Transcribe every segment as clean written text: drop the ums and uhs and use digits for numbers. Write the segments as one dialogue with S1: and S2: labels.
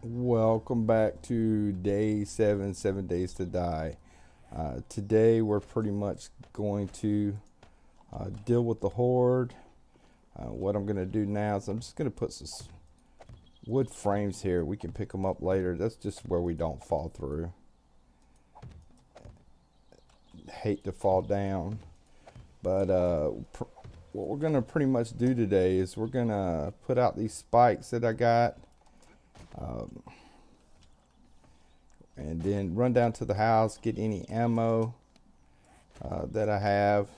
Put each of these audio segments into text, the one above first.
S1: Welcome back to day 7 days to die. Today we're pretty much going to deal with the Horde. What I'm going to do now is I'm just going to put some wood frames here. We can pick them up later. That's just where we don't fall through. Hate to fall down. But what we're going to pretty much do today is we're going to put out these spikes that I got. And then run down to the house, get any ammo that I have,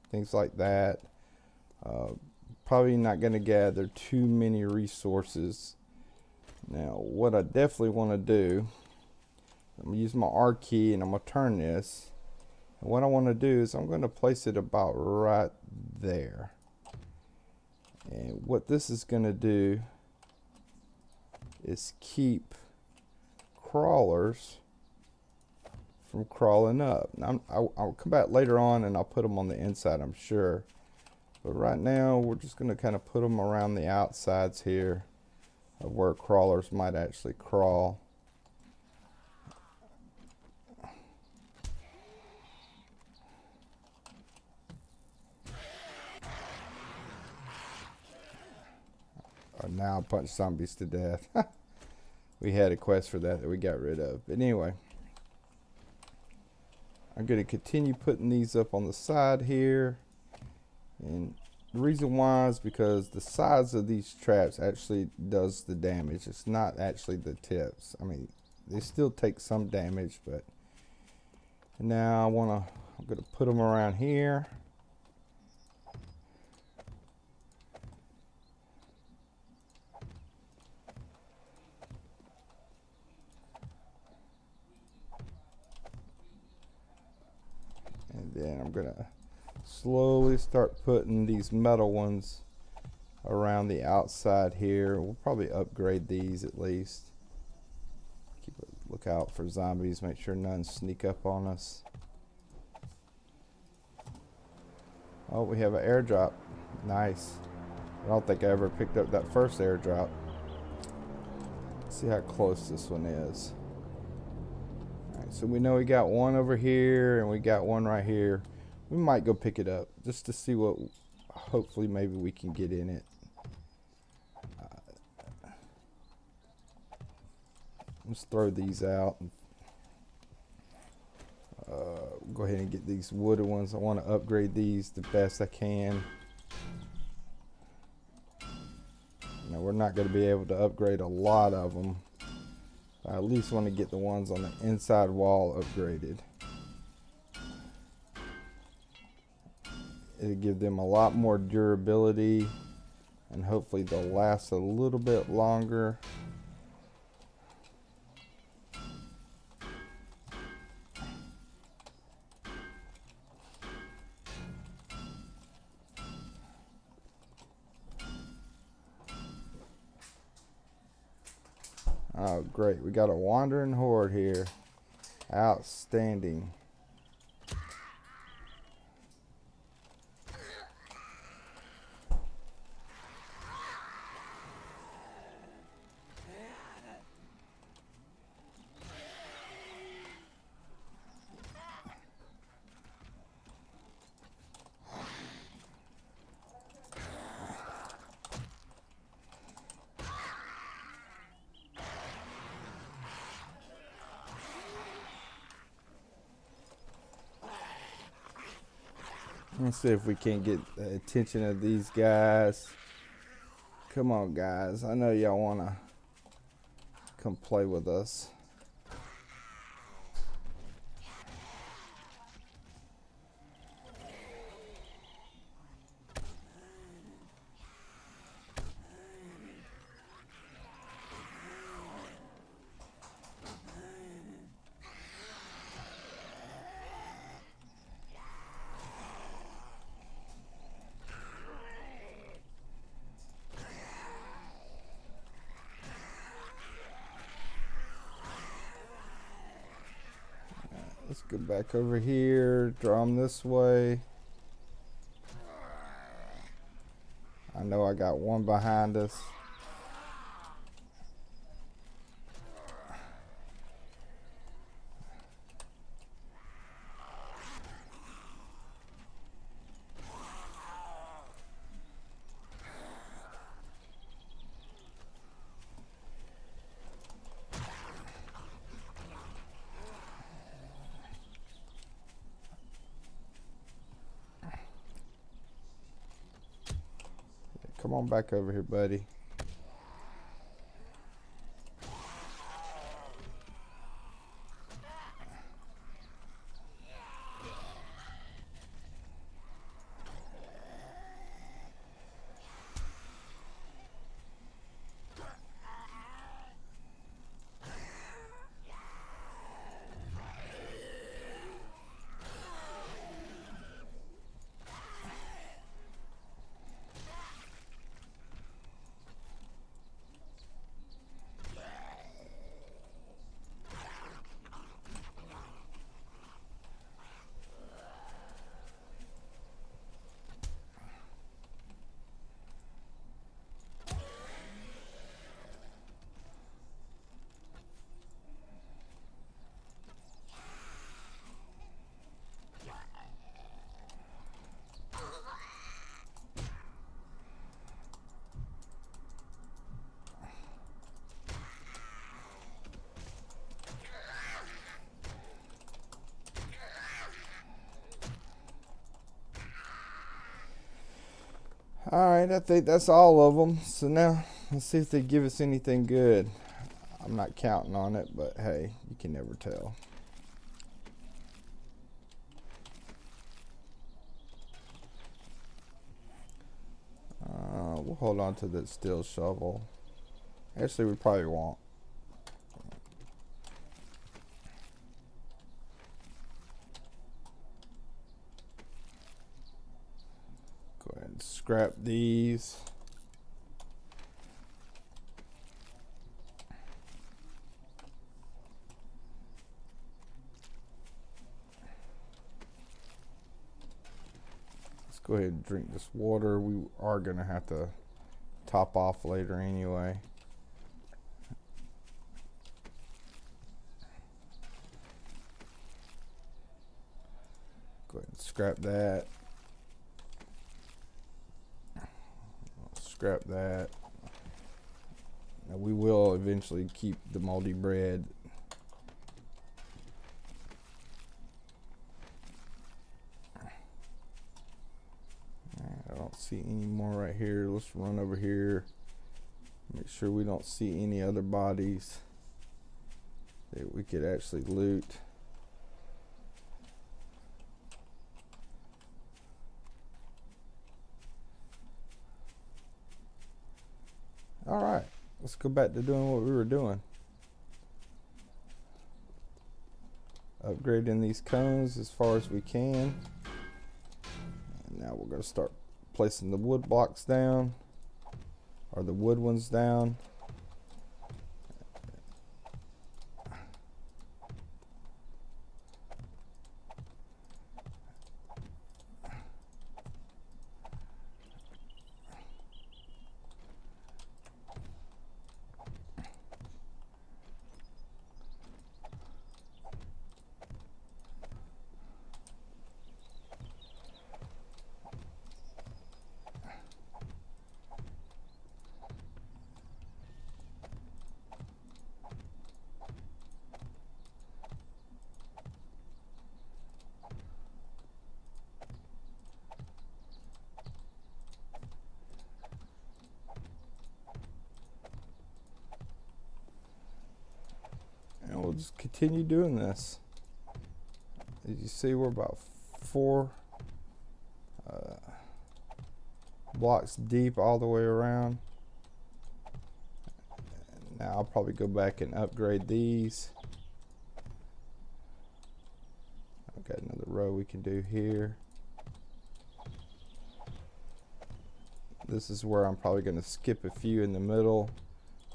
S1: things like that. Probably not going to gather too many resources. Now, what I definitely want to do, I'm going to use my R key and I'm going to turn this. And what I want to do is I'm going to place it about right there. And what this is going to do is keep crawlers from crawling up. Now, I'll come back later on and I'll put them on the inside, I'm sure. But right now, we're just going to kind of put them around the outsides here of where crawlers might actually crawl. Now I punch zombies to death. We had a quest for that we got rid of. But anyway, I'm going to continue putting these up on the side here. And the reason why is because the size of these traps actually does the damage. It's not actually the tips. I mean, they still take some damage, but now I'm going to put them around here. And then I'm gonna slowly start putting these metal ones around the outside here. We'll probably upgrade these at least. Keep a lookout for zombies, make sure none sneak up on us. Oh, we have an airdrop. Nice. I don't think I ever picked up that first airdrop. Let's see how close this one is. So we know we got one over here and we got one right here. We might go pick it up just to see what, hopefully maybe we can get in it. Let's throw these out. Go ahead and get these wooden ones. I want to upgrade these the best I can. Now we're not going to be able to upgrade a lot of them. I at least want to get the ones on the inside wall upgraded. It'll give them a lot more durability and hopefully they'll last a little bit longer. Oh, great. We got a wandering horde here. Outstanding. Let's see if we can get the attention of these guys. Come on, guys. I know y'all want to come play with us. Let's go back over here, draw them this way. I know I got one behind us. Come on back over here, buddy. Alright, I think that's all of them. So now, let's see if they give us anything good. I'm not counting on it, but hey, you can never tell. We'll hold on to that steel shovel. Actually, we probably won't. Go ahead and scrap these. Let's go ahead and drink this water. We are going to have to top off later anyway. Go ahead and scrap that. Scrap that. Now we will eventually keep the moldy bread. I don't see any more right here. Let's run over here. Make sure we don't see any other bodies that we could actually loot. Alright, let's go back to doing what we were doing. Upgrading these cones as far as we can. And now we're going to start placing the wood blocks down, or the wood ones down. We'll just continue doing this. As you see, we're about 4 blocks deep all the way around. And now I'll probably go back and upgrade these. I've got another row we can do here. This is where I'm probably going to skip a few in the middle,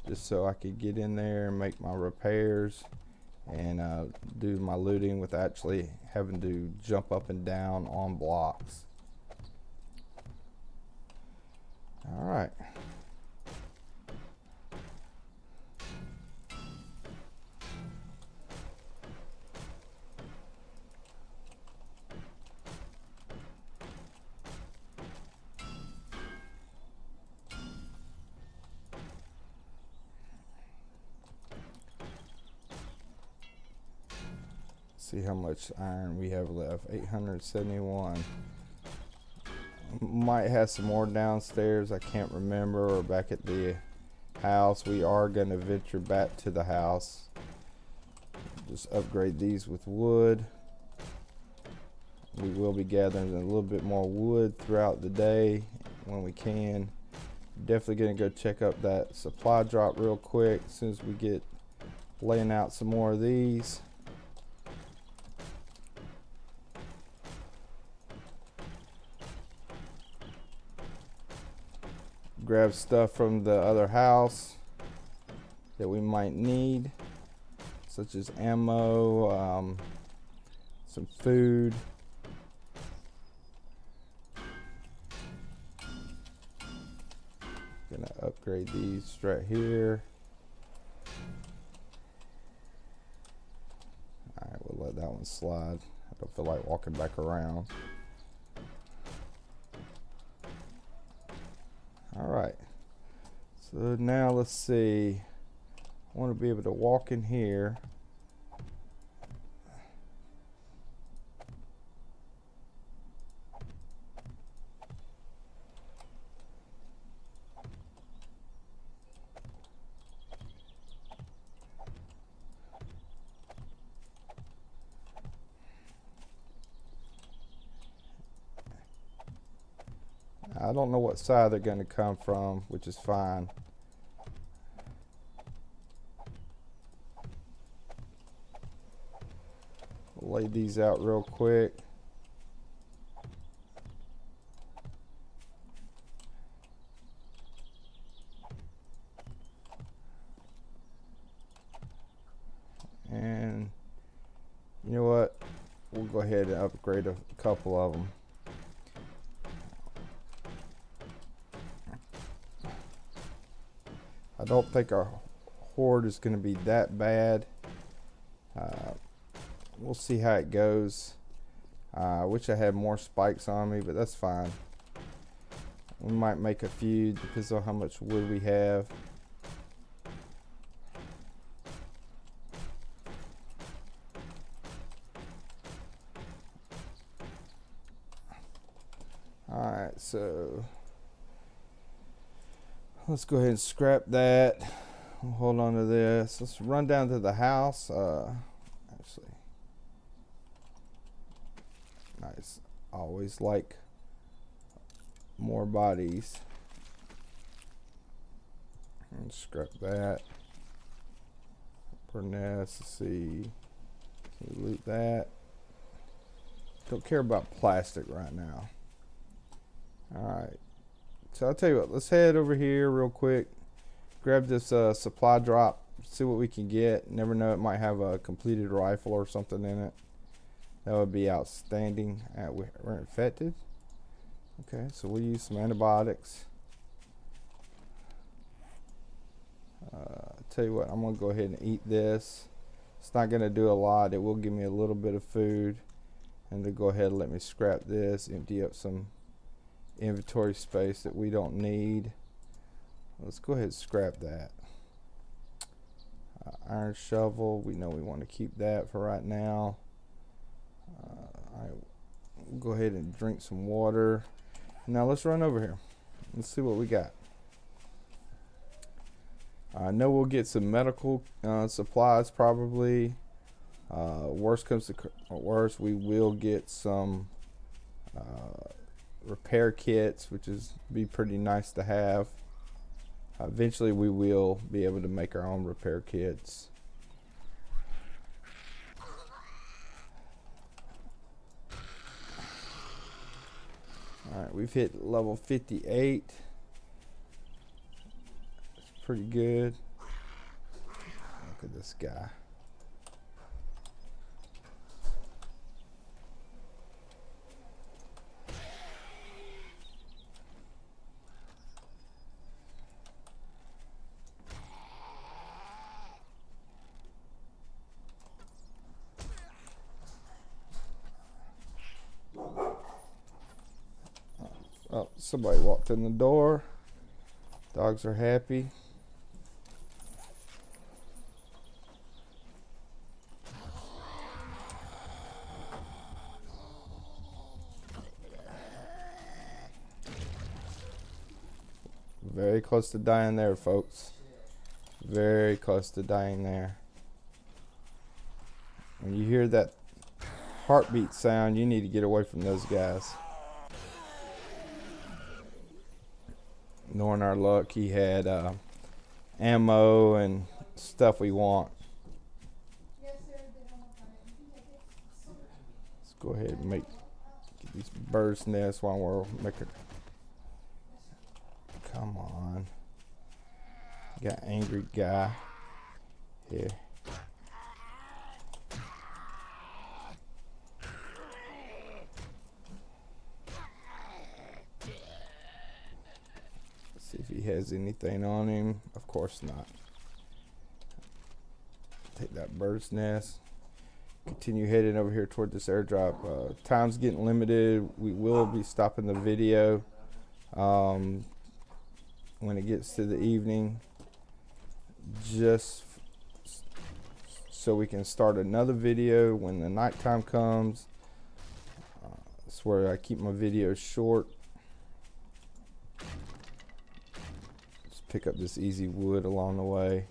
S1: just so I could get in there and make my repairs and do my looting with actually having to jump up and down on blocks. All right. See how much iron we have left. 871. might have some more downstairs, I can't remember, or back at the house. We are going to venture back to the house. Just upgrade these with wood. We will be gathering a little bit more wood throughout the day when we can. Definitely going to go check up that supply drop real quick as soon as we get laying out some more of these. Grab stuff from the other house that we might need, such as ammo, some food. Gonna upgrade these right here. Alright, we'll let that one slide. I don't feel like walking back around. Alright, so now let's see. I want to be able to walk in here. I don't know what side they're going to come from, which is fine. We'll lay these out real quick. And you know what? We'll go ahead and upgrade a couple of them. I don't think our horde is going to be that bad. We'll see how it goes. I wish I had more spikes on me, but that's fine. We might make a few, depends on how much wood we have. Alright, so let's go ahead and scrap that. We'll hold on to this. Let's run down to the house. Actually, nice. Always like more bodies. And scrap that. Furnace. Let's see. Can we loot that? Don't care about plastic right now. Alright. So I'll tell you what, let's head over here real quick, grab this supply drop, see what we can get. Never know, it might have a completed rifle or something in it. That would be outstanding. We're infected. Okay, so we'll use some antibiotics. Tell you what, I'm going to go ahead and eat this. It's not going to do a lot. It will give me a little bit of food. And to go ahead and let me scrap this, empty up some inventory space that we don't need. Let's go ahead and scrap that. Iron shovel, we know we want to keep that for right now. We'll go ahead and drink some water. Now let's run over here. Let's see what we got. I know we'll get some medical supplies probably. Worst comes to worst, we will get some repair kits, which is be pretty nice to have. Eventually we will be able to make our own repair kits. Alright, we've hit level 58. It's pretty good. Look at this guy. Oh, somebody walked in the door. Dogs are happy. very close to dying there, folks. Very close to dying there. When you hear that heartbeat sound, you need to get away from those guys. Knowing our luck, he had ammo and stuff we want. Let's go ahead and get these bird's nests while we're making. Come on. Got angry guy here. Let's see if he has anything on him. Of course not. Take that bird's nest. Continue heading over here toward this airdrop. Time's getting limited. We will be stopping the video when it gets to the evening, just so we can start another video when the nighttime comes. That's where I keep my videos short. Just pick up this easy wood along the way.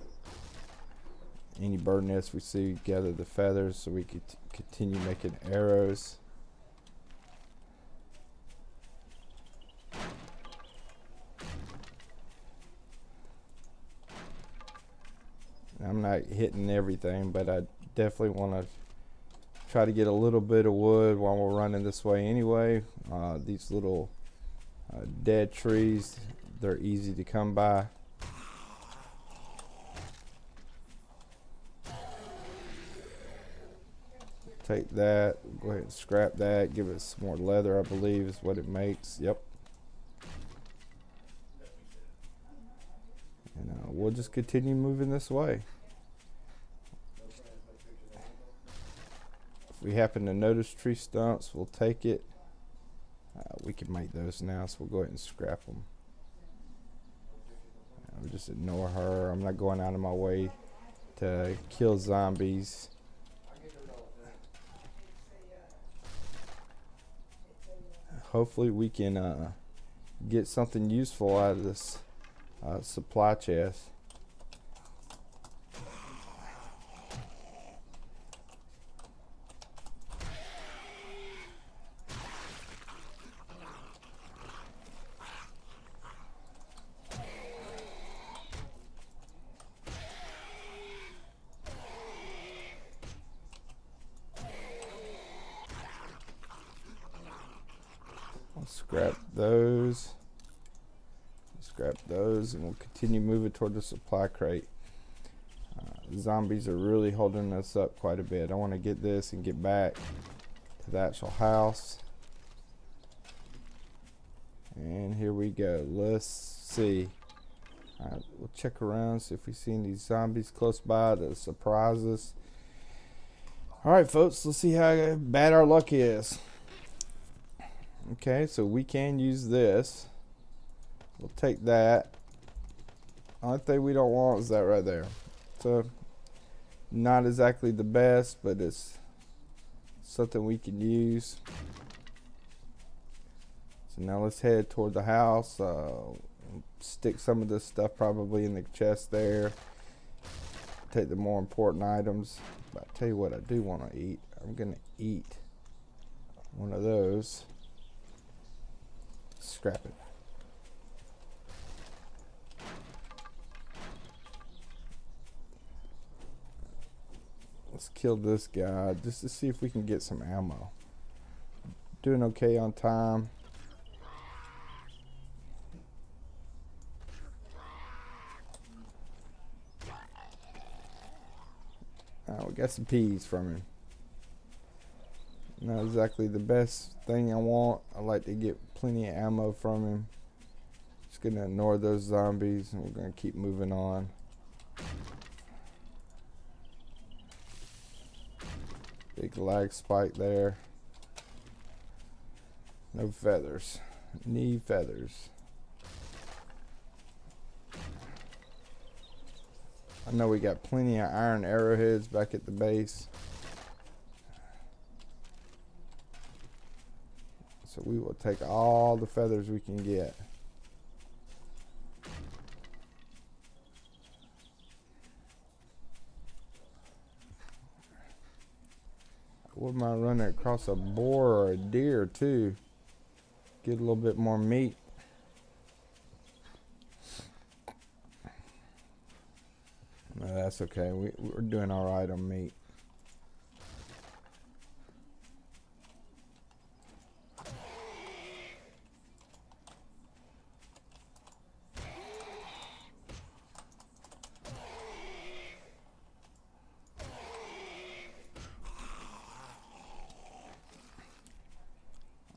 S1: Any bird nests we see, gather the feathers so we could continue making arrows. I'm not hitting everything, but I definitely want to try to get a little bit of wood while we're running this way anyway. These little dead trees, they're easy to come by. Take that, go ahead and scrap that, give it some more leather, I believe is what it makes. Yep. And we'll just continue moving this way. If we happen to notice tree stumps, we'll take it. We can make those now, so we'll go ahead and scrap them. We'll just ignore her. I'm not going out of my way to kill zombies. Hopefully we can get something useful out of this supply chest. Scrap those, and we'll continue moving toward the supply crate. The zombies are really holding us up quite a bit. I want to get this and get back to the actual house. And here we go. Let's see. We'll check around, see if we see any zombies close by to surprise us. Alright folks, let's see how bad our luck is. Okay, so we can use this. We'll take that. Only thing we don't want is that right there. So, not exactly the best, but it's something we can use. So now let's head toward the house. Stick some of this stuff probably in the chest there. Take the more important items. But I'll tell you what I do want to eat. I'm going to eat one of those. Scrap it. Let's kill this guy just to see if we can get some ammo. Doing okay on time. We got some peas from him. Not exactly the best thing I want. I like to get plenty of ammo from him. Just gonna ignore those zombies and we're gonna keep moving on. Big lag spike there. No feathers. Need feathers. I know we got plenty of iron arrowheads back at the base. So we will take all the feathers we can get. Wouldn't mind running across a boar or a deer too. Get a little bit more meat. No, that's okay. We're doing all right on meat.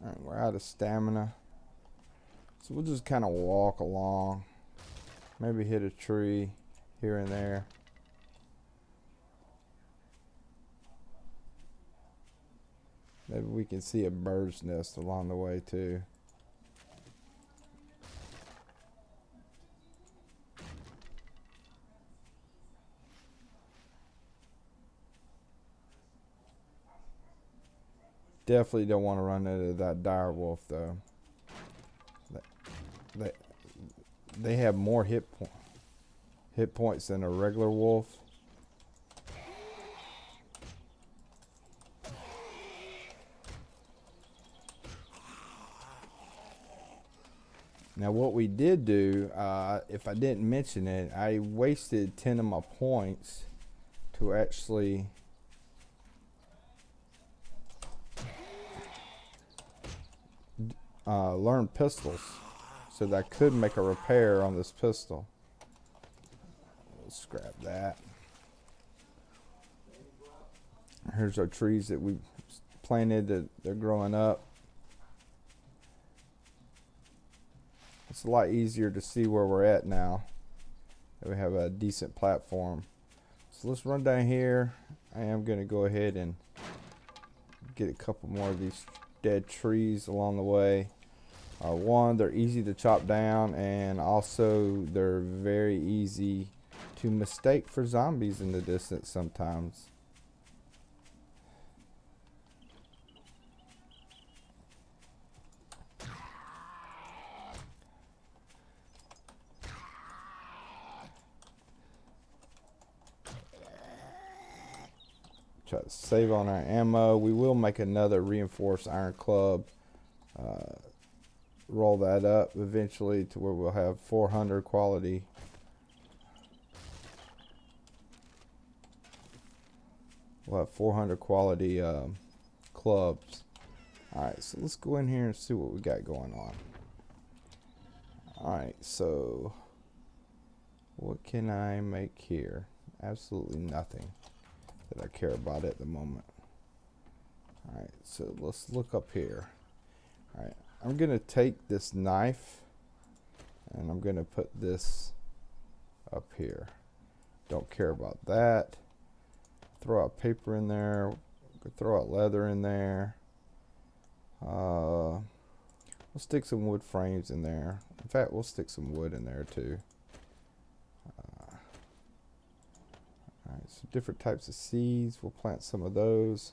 S1: All right, we're out of stamina. So we'll just kind of walk along. Maybe hit a tree here and there. Maybe we can see a bird's nest along the way too. Definitely don't want to run into that dire wolf though. They have more hit points than a regular wolf. Now what we did do, if I didn't mention it, I wasted 10 of my points to actually learn pistols, so that I could make a repair on this pistol. Let's grab that. Here's our trees that we planted that they're growing up. It's a lot easier to see where we're at now that we have a decent platform. So let's run down here. I am going to go ahead and get a couple more of these dead trees along the way. One, they're easy to chop down, and also they're very easy to mistake for zombies in the distance sometimes. Try to save on our ammo. We will make another reinforced iron club. Roll that up eventually to where we'll have 400 quality. We'll have 400 quality clubs. Alright, so let's go in here and see what we got going on. Alright, so what can I make here? Absolutely nothing that I care about at the moment. Alright, so let's look up here. Alright, I'm going to take this knife and I'm going to put this up here. Don't care about that. Throw out paper in there. Throw out leather in there. We'll stick some wood frames in there. In fact, we'll stick some wood in there too. Alright, so different types of seeds. We'll plant some of those.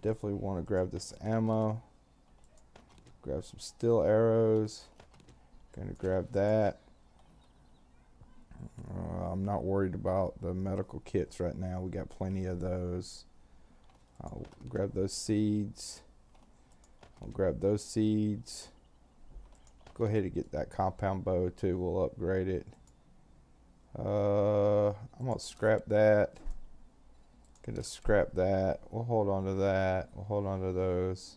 S1: Definitely want to grab this ammo. Grab some steel arrows. Gonna grab that. I'm not worried about the medical kits right now. We got plenty of those. I'll grab those seeds. I'll grab those seeds. Go ahead and get that compound bow too. We'll upgrade it. I'm gonna scrap that. Gonna scrap that. We'll hold on to that. We'll hold on to those.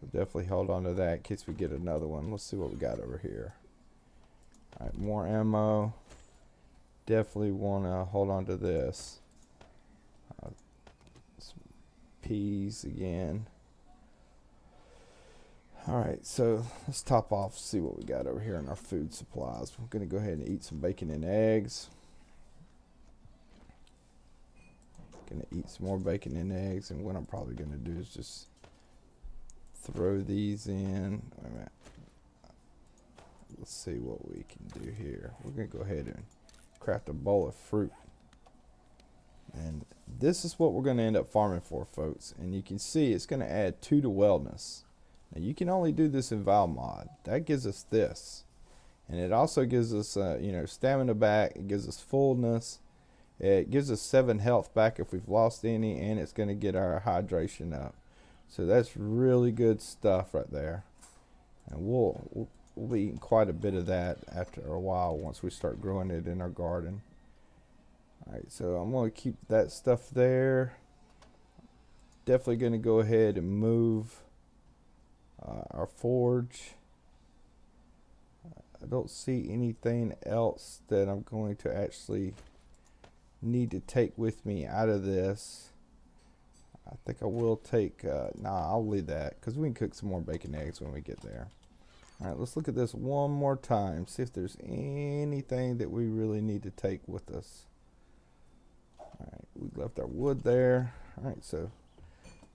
S1: We'll definitely hold on to that in case we get another one. Let's see what we got over here. Alright, more ammo. Definitely want to hold on to this. Some peas again. Alright, so let's top off, see what we got over here in our food supplies. We're going to go ahead and eat some bacon and eggs. Going to eat some more bacon and eggs, and what I'm probably going to do is just throw these in. Wait a minute. Let's see what we can do here. We're going to go ahead and craft a bowl of fruit. And this is what we're going to end up farming for, folks. And you can see it's going to add 2 to wellness. Now you can only do this in Val mod. That gives us this. And it also gives us, stamina back. It gives us fullness. It gives us 7 health back if we've lost any, and it's going to get our hydration up. So that's really good stuff right there. And we'll be eating quite a bit of that after a while once we start growing it in our garden. Alright, so I'm going to keep that stuff there. Definitely going to go ahead and move our forge. I don't see anything else that I'm going to actually need to take with me out of this. I think I will take, nah, I'll leave that because we can cook some more bacon eggs when we get there. Alright, let's look at this one more time, see if there's anything that we really need to take with us. Alright, we left our wood there. Alright, so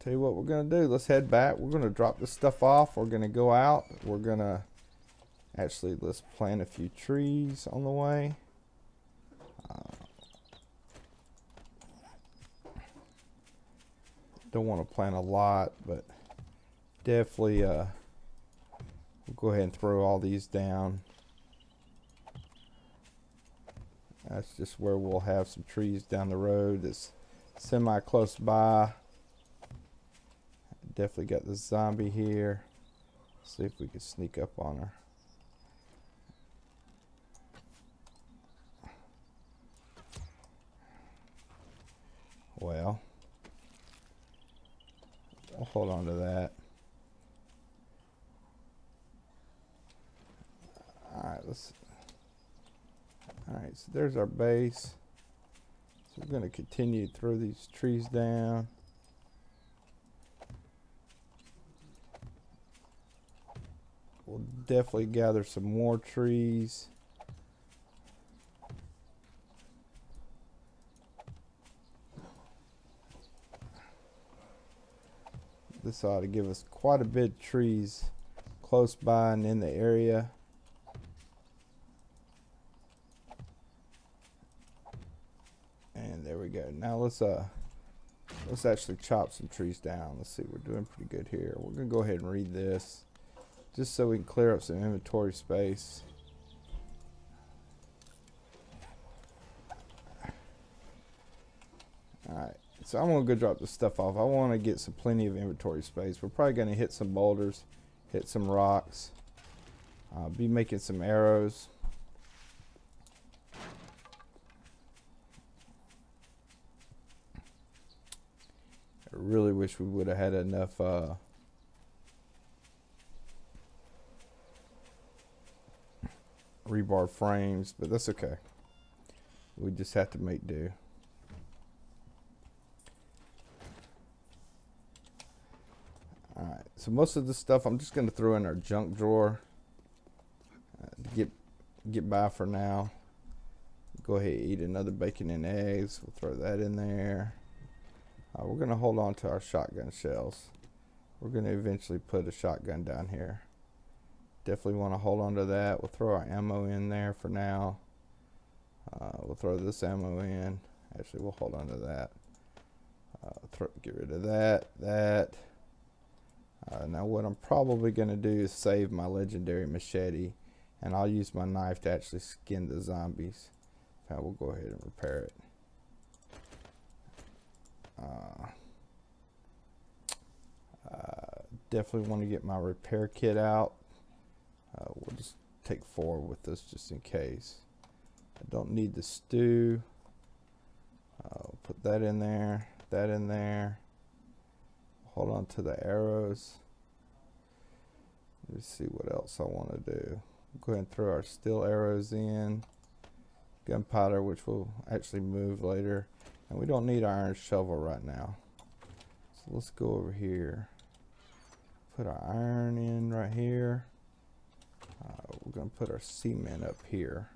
S1: tell you what we're going to do. Let's head back. We're going to drop this stuff off. We're going to go out. We're going to actually, let's plant a few trees on the way. Don't want to plant a lot, but definitely we'll go ahead and throw all these down. That's just where we'll have some trees down the road that's semi close by. Definitely got the zombie here. See if we can sneak up on her. Well, I'll hold on to that. Alright, alright, so there's our base. So we're going to continue to throw these trees down. We'll definitely gather some more trees. This ought to give us quite a bit of trees close by and in the area. And there we go. Now let's actually chop some trees down. Let's see, we're doing pretty good here. We're gonna go ahead and read this just so we can clear up some inventory space. Alright, so I'm gonna go drop this stuff off. I want to get some plenty of inventory space. We're probably gonna hit some boulders, hit some rocks, be making some arrows. I really wish we would have had enough rebar frames, but that's okay. We just have to make do. Alright, so most of this stuff I'm just going to throw in our junk drawer to get by for now. Go ahead and eat another bacon and eggs. We'll throw that in there. We're going to hold on to our shotgun shells. We're going to eventually put a shotgun down here. Definitely want to hold on to that. We'll throw our ammo in there for now. We'll throw this ammo in. Actually, we'll hold on to that. Get rid of that. Now what I'm probably going to do is save my legendary machete, and I'll use my knife to actually skin the zombies. We'll go ahead and repair it. Definitely want to get my repair kit out. We'll just take 4 with us just in case. I don't need the stew. Put that in there, that in there. Hold on to the arrows. Let's see what else I want to do. Go ahead and throw our steel arrows in. Gunpowder, which will actually move later. And we don't need our iron shovel right now. So let's go over here. Put our iron in right here. We're going to put our cement up here.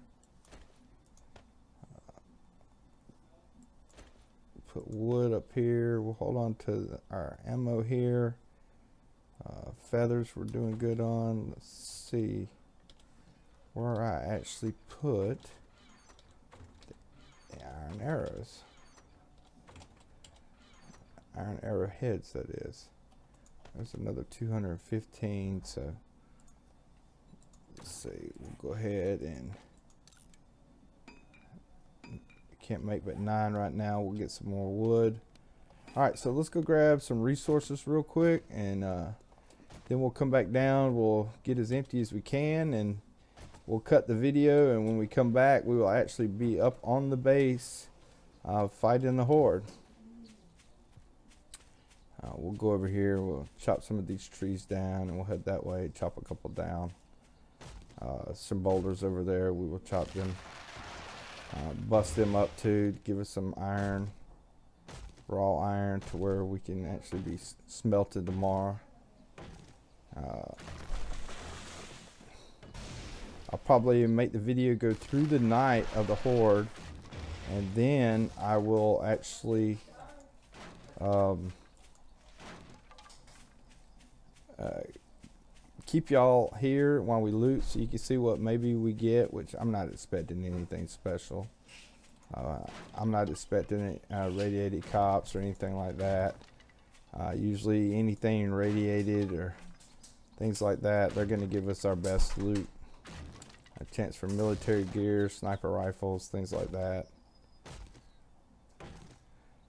S1: Put wood up here. We'll hold on to our ammo here. Feathers we're doing good on. Let's see where I actually put the iron arrows. Iron arrow heads, that is. There's another 215, so let's see, we'll go ahead and can't make but 9 right now. We'll get some more wood. Alright, so let's go grab some resources real quick, and then we'll come back down. We'll get as empty as we can, and we'll cut the video, and when we come back we will actually be up on the base fighting the Horde. We'll go over here, we'll chop some of these trees down, and we'll head that way, chop a couple down. Some boulders over there, we will chop them, bust them up too, to give us some iron, raw iron, to where we can actually be smelted tomorrow. I'll probably make the video go through the night of the Horde, and then I will actually keep y'all here while we loot, so you can see what maybe we get, which I'm not expecting anything special. I'm not expecting radiated cops or anything like that. Usually anything radiated or things like that, they're going to give us our best loot. A chance for military gear, sniper rifles, things like that.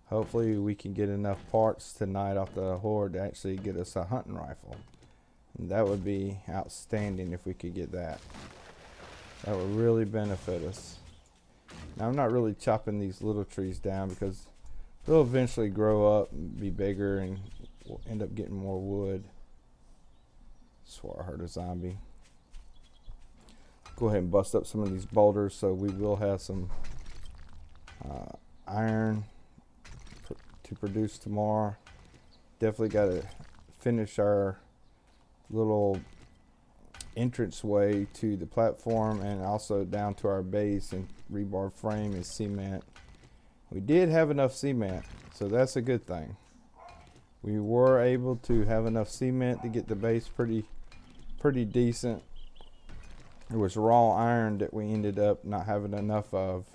S1: Hopefully we can get enough parts tonight off the Horde to actually get us a hunting rifle. And that would be outstanding if we could get that. That would really benefit us. Now, I'm not really chopping these little trees down because they'll eventually grow up and be bigger, and we'll end up getting more wood. Swore I heard a zombie. Go ahead and bust up some of these boulders, so we will have some iron to produce tomorrow. Definitely got to finish our little entranceway to the platform, and also down to our base, and rebar frame and cement. We did have enough cement, so that's a good thing. We were able to have enough cement to get the base pretty decent. It was raw iron that we ended up not having enough of,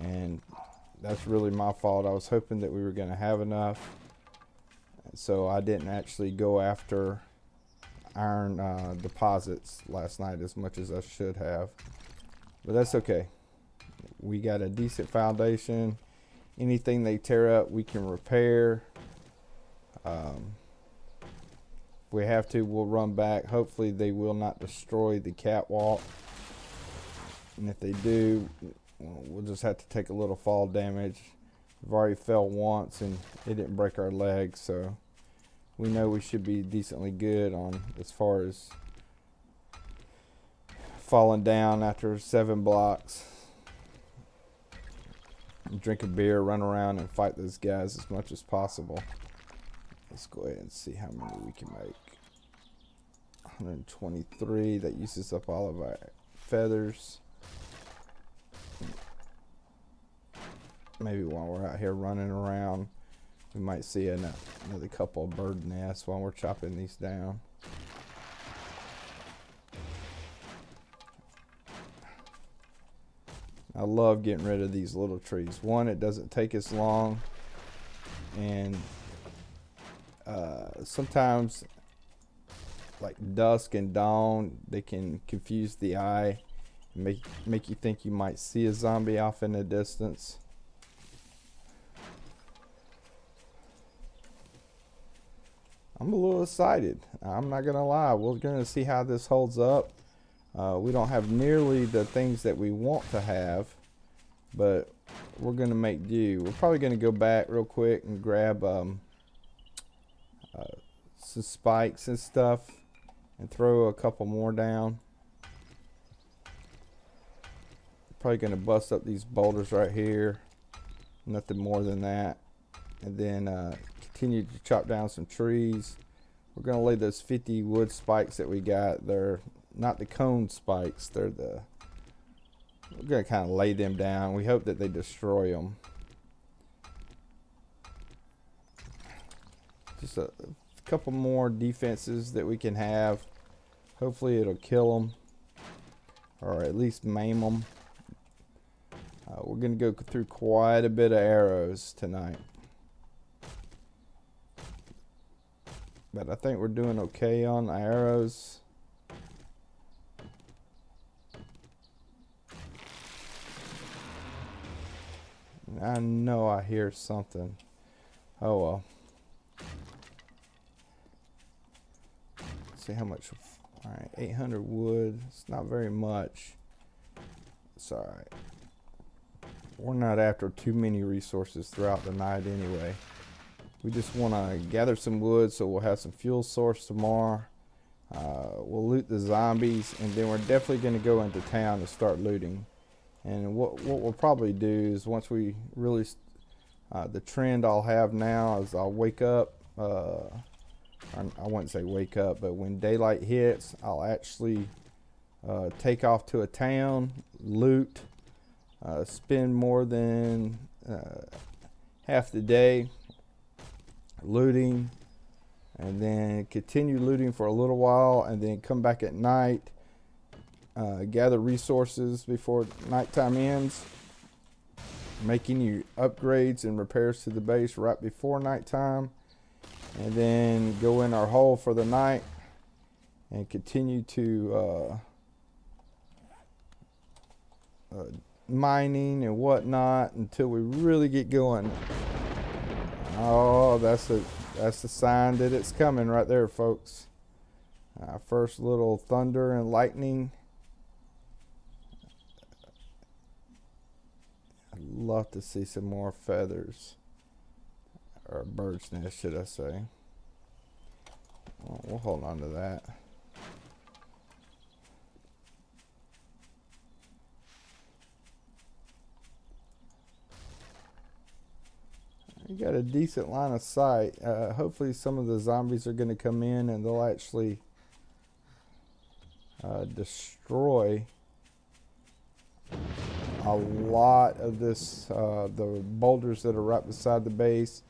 S1: and that's really my fault. I was hoping that we were going to have enough, so I didn't actually go after iron deposits last night as much as I should have, but that's okay. We got a decent foundation. Anything they tear up, we can repair. If we have to, we'll run back. Hopefully they will not destroy the catwalk, and if they do, we'll just have to take a little fall damage. We've already fell once and it didn't break our legs, so we know we should be decently good on as far as falling down after 7 blocks. Drink a beer, run around, and fight those guys as much as possible. Let's go ahead and see how many we can make. 123. That uses up all of our feathers. Maybe while we're out here running around, we might see another couple of bird nests while we're chopping these down. I love getting rid of these little trees. One, it doesn't take as long, and sometimes, like dusk and dawn, they can confuse the eye and make you think you might see a zombie off in the distance. I'm a little excited. I'm not gonna lie. We're gonna see how this holds up. We don't have nearly the things that we want to have, but we're gonna make do. We're probably gonna go back real quick and grab some spikes and stuff and throw a couple more down. Probably gonna bust up these boulders right here, nothing more than that, and then continue to chop down some trees. We're gonna lay those 50 wood spikes that we got. They're not the cone spikes, we're gonna kind of lay them down. We hope that they destroy them. Just a couple more defenses that we can have. Hopefully it'll kill them, or at least maim them. We're gonna go through quite a bit of arrows tonight, but I think we're doing okay on the arrows. I know I hear something. Oh well. Let's see how much. Alright, 800 wood. It's not very much. It's alright. We're not after too many resources throughout the night anyway. We just want to gather some wood so we'll have some fuel source tomorrow. We'll loot the zombies, and then we're definitely going to go into town and start looting. And what we'll probably do is once we really, the trend I'll have now is I'll wake up, I wouldn't say wake up, but when daylight hits, I'll actually take off to a town, loot, spend more than half the day looting, and then continue looting for a little while, and then come back at night, gather resources before nighttime ends, make any upgrades and repairs to the base right before nighttime, and then go in our hole for the night and continue to mining and whatnot until we really get going. Oh, that's the sign that it's coming right there, folks. First little thunder and lightning. I'd love to see some more feathers, or bird's nest, should I say. Well, we'll hold on to that. You got a decent line of sight. Hopefully some of the zombies are going to come in and they'll actually destroy a lot of this, the boulders that are right beside the base.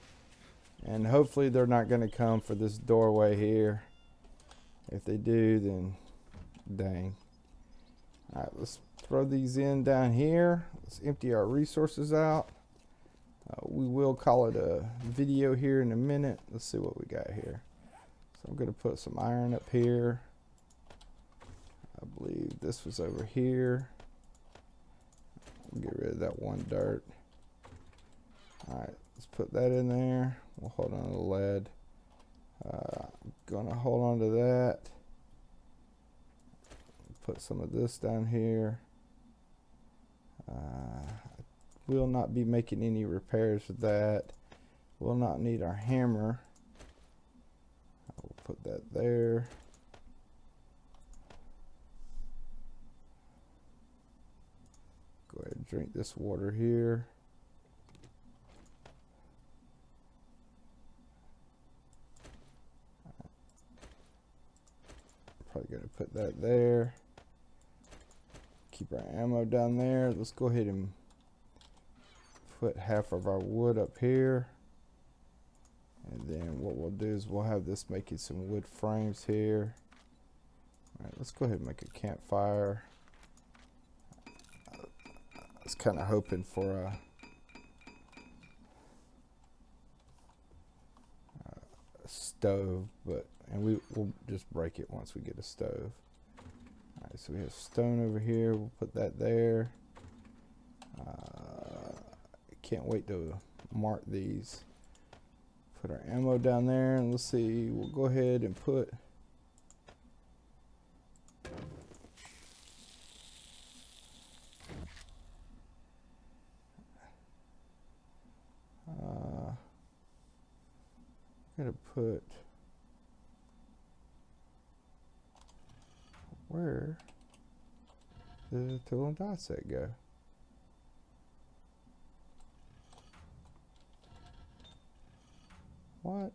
S1: And hopefully they're not going to come for this doorway here. If they do, then dang. Alright, let's throw these in down here. Let's empty our resources out. We will call it a video here in a minute. Let's see what we got here. So I'm going to put some iron up here. I believe this was over here. We'll get rid of that one dirt. Alright, let's put that in there. We'll hold on to the lead. I'm going to hold on to that. Put some of this down here. We'll not be making any repairs with that. We'll not need our hammer. We'll put that there. Go ahead and drink this water here. Probably going to put that there. Keep our ammo down there. Let's go ahead and put half of our wood up here, and then what we'll do is we'll have this making some wood frames here. Alright, let's go ahead and make a campfire. I was kind of hoping for a stove, and we'll just break it once we get a stove. Alright, so we have stone over here. We'll put that there. Can't wait to mark these. Put our ammo down there, and let's see, we'll go ahead and put where did the tool and die set go? What?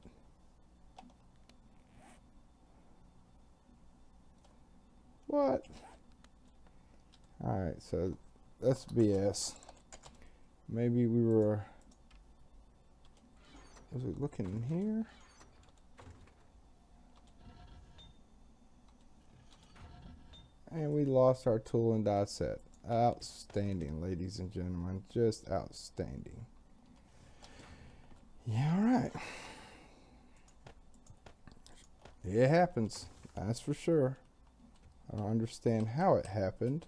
S1: What? Alright, so that's BS. Maybe we were... Was we looking in here? And we lost our tool and die set. Outstanding, ladies and gentlemen. Just outstanding. Yeah, alright. It happens, that's for sure. I don't understand how it happened.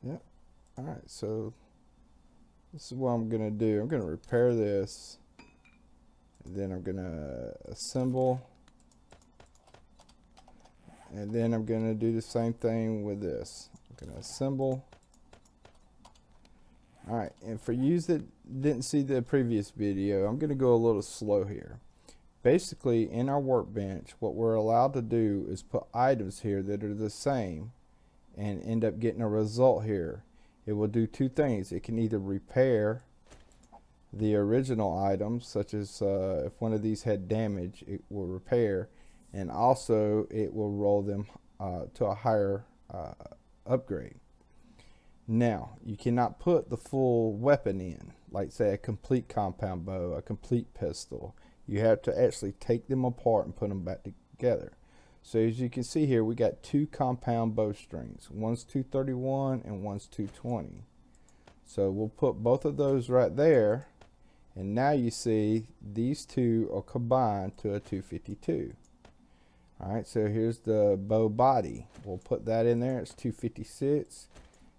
S1: Yep, Alright, so this is what I'm gonna do. I'm gonna repair this, and then I'm gonna assemble, and then I'm gonna do the same thing with this. I'm gonna assemble. Alright, and for you that didn't see the previous video, I'm gonna go a little slow here. Basically, in our workbench, what we're allowed to do is put items here that are the same and end up getting a result here. It will do two things. It can either repair the original items, such as if one of these had damage, it will repair, and also it will roll them to a higher upgrade. Now, you cannot put the full weapon in, like say a complete compound bow, a complete pistol. You have to actually take them apart and put them back together. So as you can see here, we got two compound bowstrings. One's 231 and one's 220. So we'll put both of those right there, and now you see these two are combined to a 252. Alright, so here's the bow body. We'll put that in there. It's 256.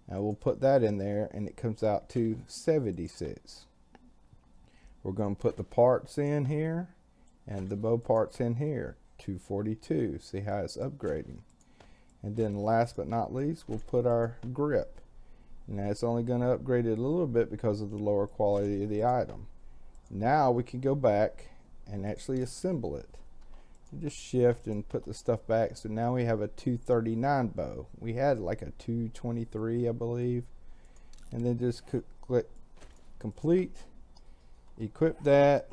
S1: And we'll put that in there, and it comes out to 76. We're going to put the parts in here and the bow parts in here. 242. See how it's upgrading. And then last but not least, we'll put our grip. Now it's only going to upgrade it a little bit because of the lower quality of the item. Now we can go back and actually assemble it. Just shift and put the stuff back. So now we have a 239 bow. We had like a 223, I believe. And then just click complete, equip that,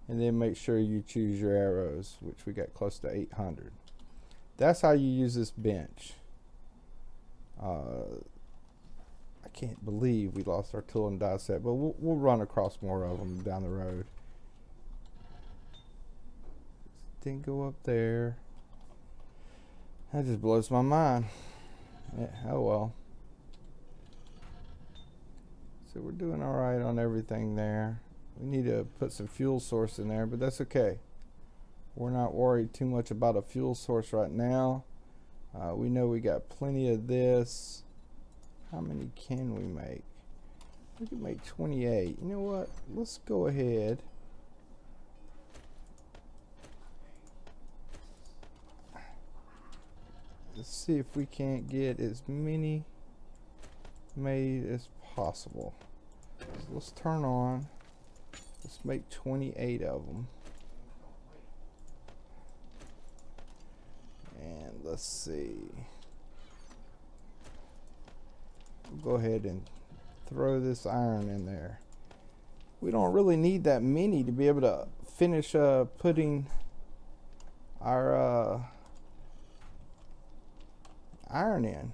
S1: and then make sure you choose your arrows, which we got close to 800. That's how you use this bench. I can't believe we lost our tool and die set, but we'll run across more of them down the road. Didn't go up there. That just blows my mind. Yeah, oh well. So we're doing all right on everything there. We need to put some fuel source in there, but that's okay. We're not worried too much about a fuel source right now. We know we got plenty of this. How many can we make? We can make 28. You know what? Let's go ahead. Let's see if we can't get as many made as possible. So let's turn on. Let's make 28 of them. And let's see. We'll go ahead and throw this iron in there. We don't really need that many to be able to finish putting our iron in.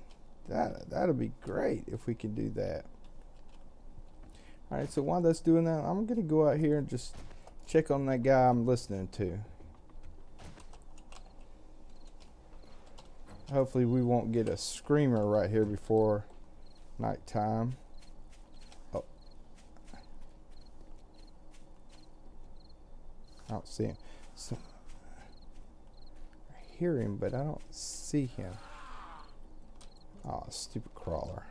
S1: That'll be great if we can do that. Alright, so while that's doing that, I'm gonna go out here and just check on that guy I'm listening to. Hopefully we won't get a screamer right here before nighttime. Oh, I don't see him. So, I hear him, but I don't see him. Oh, stupid crawler.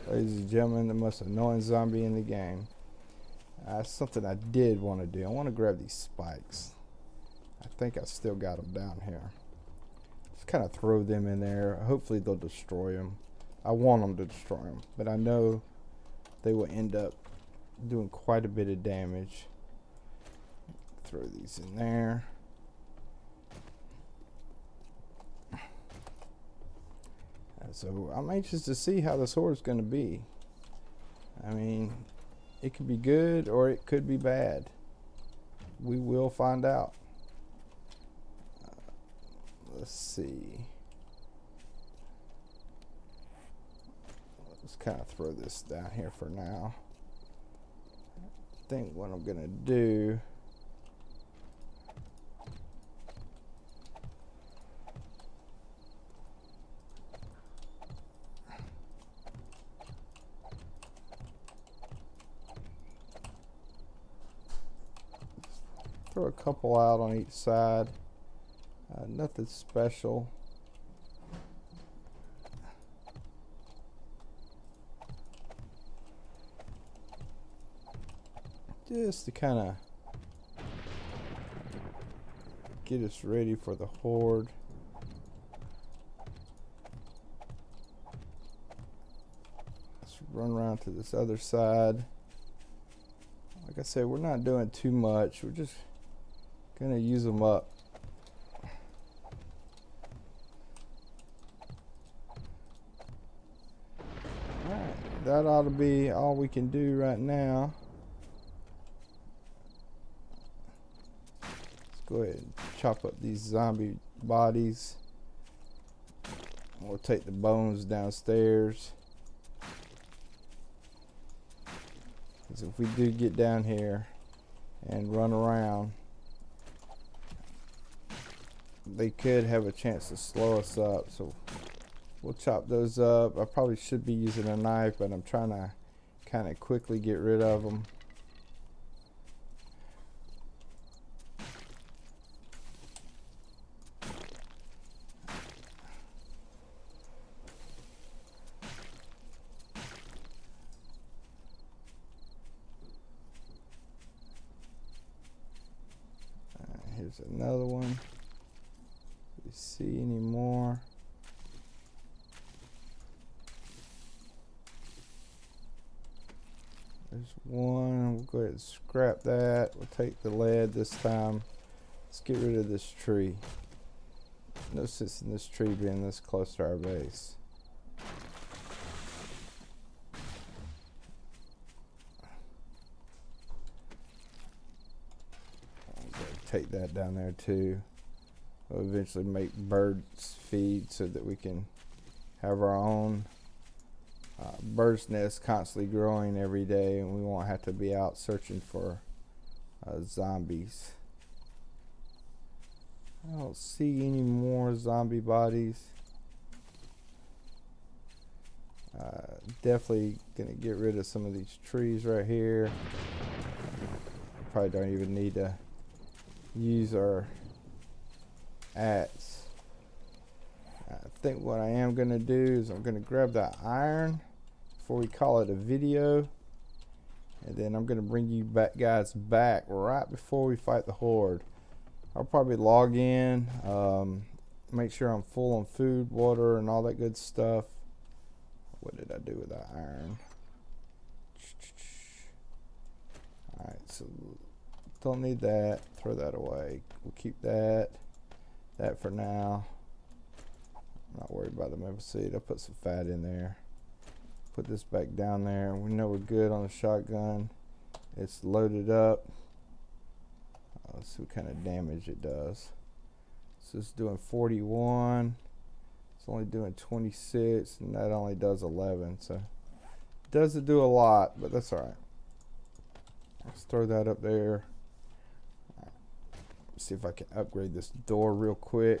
S1: Ladies and gentlemen, the most annoying zombie in the game. That's something I did want to do. I want to grab these spikes. I think I still got them down here. Just kind of throw them in there. Hopefully they'll destroy them. I want them to destroy them, but I know they will end up doing quite a bit of damage. Throw these in there. So I'm anxious to see how this horde is going to be. I mean, it could be good or it could be bad. We will find out. Let's see. Let's kind of throw this down here for now. I think what I'm going to do, throw a couple out on each side. Nothing special. Just to kind of get us ready for the Horde. Let's run around to this other side. Like I said, we're not doing too much. We're just gonna use them up. Alright, that ought to be all we can do right now. Let's go ahead and chop up these zombie bodies. We'll take the bones downstairs. Because if we do get down here and run around, they could have a chance to slow us up. So we'll chop those up. I probably should be using a knife, but I'm trying to kind of quickly get rid of them. Here's another one. Do we see any more? There's one. We'll go ahead and scrap that. We'll take the lead this time. Let's get rid of this tree. No sense in this tree being this close to our base. Take that down there too. We'll eventually make birds feed so that we can have our own bird's nest constantly growing every day, and we won't have to be out searching for zombies. I don't see any more zombie bodies. Definitely gonna get rid of some of these trees right here. Probably don't even need to use our axe. I think what I am going to do is I'm going to grab that iron before we call it a video, and then I'm going to bring you guys back right before we fight the Horde. I'll probably log in, make sure I'm full on food, water, and all that good stuff. What did I do with that iron? Alright, so don't need that. Throw that away. We'll keep that for now. I'm not worried about the maple seed. I'll put some fat in there. Put this back down there. We know we're good on the shotgun. It's loaded up. Let's see what kind of damage it does. So it's doing 41. It's only doing 26, and that only does 11. So it doesn't do a lot, but that's all right. Let's throw that up there. See if I can upgrade this door real quick.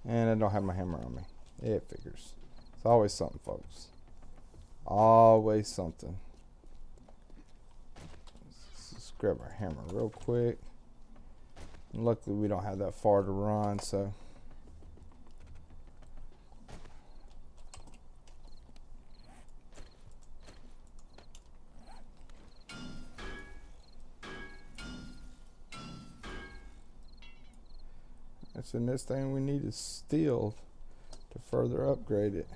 S1: And I don't have my hammer on me. It figures. It's always something, folks. Always something. Let's just grab our hammer real quick. And luckily we don't have that far to run, so that's the next thing we need is steel to further upgrade it.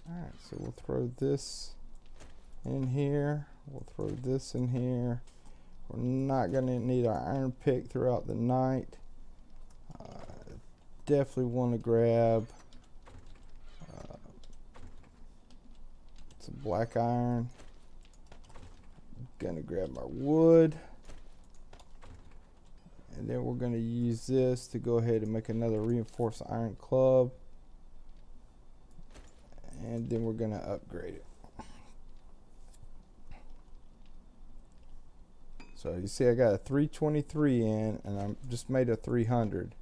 S1: Alright, so we'll throw this in here. We'll throw this in here. We're not going to need our iron pick throughout the night. Definitely want to grab some black iron. Gonna grab our wood, and then we're gonna use this to go ahead and make another reinforced iron club, and then we're gonna upgrade it. So you see I got a 323 in, and I just made a 300.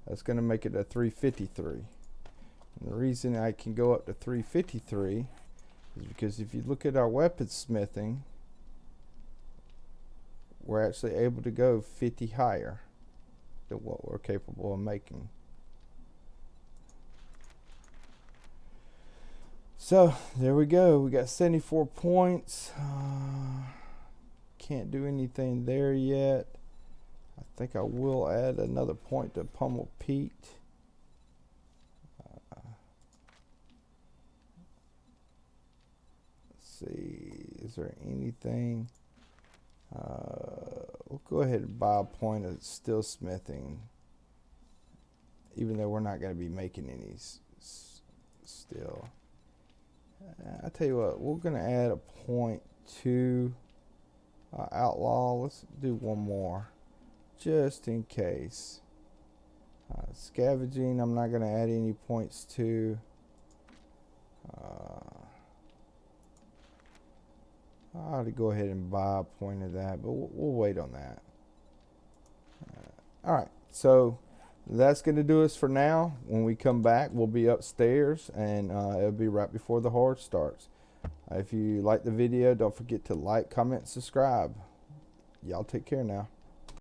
S1: That's going to make it a 353. And the reason I can go up to 353 is because if you look at our weaponsmithing, we're actually able to go 50 higher than what we're capable of making. So there we go. We got 74 points. Can't do anything there yet. I think I will add another point to Pummel Pete. Let's see, is there anything? We'll go ahead and buy a point of steel smithing, even though we're not going to be making any steel. I tell you what, we're going to add a point to outlaw. Let's do one more, just in case. Scavenging, I'm not going to add any points to. I ought to go ahead and buy a point of that, but we'll wait on that. Alright, so that's going to do us for now. When we come back, we'll be upstairs, and it'll be right before the Horde starts. If you like the video, don't forget to like, comment, subscribe. Y'all take care now.